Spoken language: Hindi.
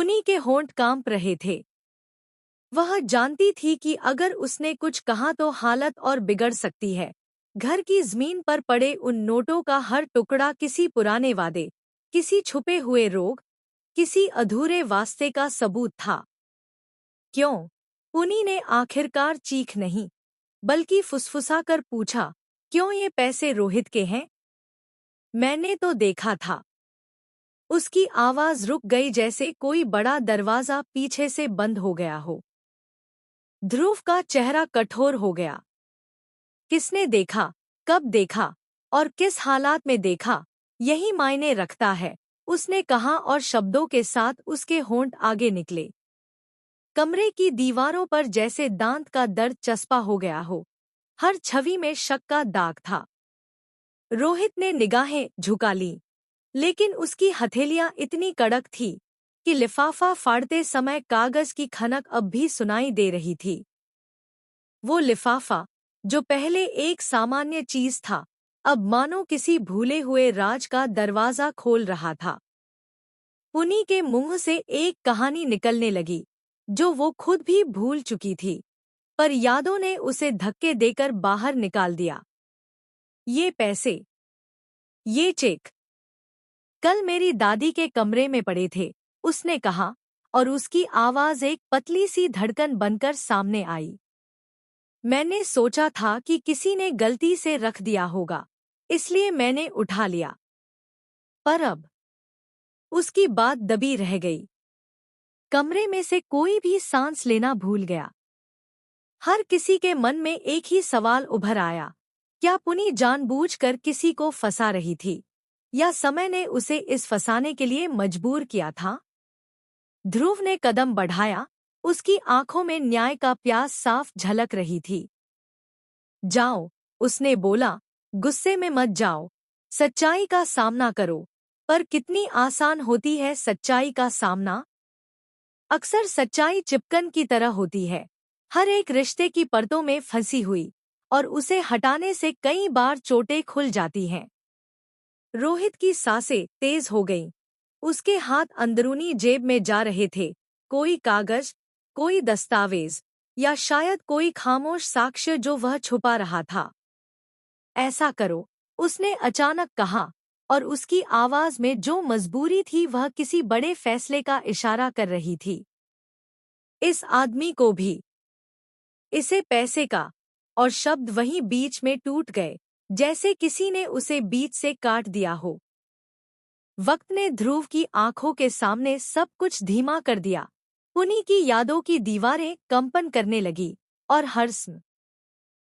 पुनी के होंठ कांप रहे थे। वह जानती थी कि अगर उसने कुछ कहा तो हालत और बिगड़ सकती है। घर की जमीन पर पड़े उन नोटों का हर टुकड़ा किसी पुराने वादे, किसी छुपे हुए रोग, किसी अधूरे वास्ते का सबूत था। क्यों? पुनी ने आखिरकार चीख नहीं, बल्कि फुसफुसाकर पूछा, क्यों ये पैसे रोहित के हैं? मैंने तो देखा था। उसकी आवाज रुक गई जैसे कोई बड़ा दरवाजा पीछे से बंद हो गया हो। ध्रुव का चेहरा कठोर हो गया। किसने देखा, कब देखा और किस हालात में देखा, यही मायने रखता है, उसने कहा और शब्दों के साथ उसके होंठ आगे निकले। कमरे की दीवारों पर जैसे दांत का दर्द चस्पा हो गया हो। हर छवि में शक का दाग था। रोहित ने निगाहें झुका लीं, लेकिन उसकी हथेलियां इतनी कड़क थी कि लिफाफा फाड़ते समय कागज की खनक अब भी सुनाई दे रही थी। वो लिफाफा, जो पहले एक सामान्य चीज था, अब मानो किसी भूले हुए राज का दरवाजा खोल रहा था। पुनी के मुंह से एक कहानी निकलने लगी, जो वो खुद भी भूल चुकी थी, पर यादों ने उसे धक्के देकर बाहर निकाल दिया। ये पैसे, ये चेक कल मेरी दादी के कमरे में पड़े थे, उसने कहा, और उसकी आवाज एक पतली सी धड़कन बनकर सामने आई। मैंने सोचा था कि किसी ने गलती से रख दिया होगा, इसलिए मैंने उठा लिया। पर अब उसकी बात दबी रह गई। कमरे में से कोई भी सांस लेना भूल गया। हर किसी के मन में एक ही सवाल उभर आया, क्या पुनी जानबूझकर किसी को फंसा रही थी, या समय ने उसे इस फंसाने के लिए मजबूर किया था? ध्रुव ने कदम बढ़ाया, उसकी आंखों में न्याय का प्यास साफ झलक रही थी। जाओ, उसने बोला, गुस्से में मत जाओ, सच्चाई का सामना करो। पर कितनी आसान होती है सच्चाई का सामना? अक्सर सच्चाई चिपकन की तरह होती है, हर एक रिश्ते की परतों में फंसी हुई, और उसे हटाने से कई बार चोटें खुल जाती हैं। रोहित की सांसें तेज हो गईं। उसके हाथ अंदरूनी जेब में जा रहे थे, कोई कागज, कोई दस्तावेज, या शायद कोई खामोश साक्ष्य जो वह छुपा रहा था। ऐसा करो, उसने अचानक कहा, और उसकी आवाज में जो मजबूरी थी वह किसी बड़े फैसले का इशारा कर रही थी। इस आदमी को भी, इसे पैसे का, और शब्द वहीं बीच में टूट गए, जैसे किसी ने उसे बीच से काट दिया हो। वक्त ने ध्रुव की आंखों के सामने सब कुछ धीमा कर दिया। पुनी की यादों की दीवारें कंपन करने लगी, और हर स्म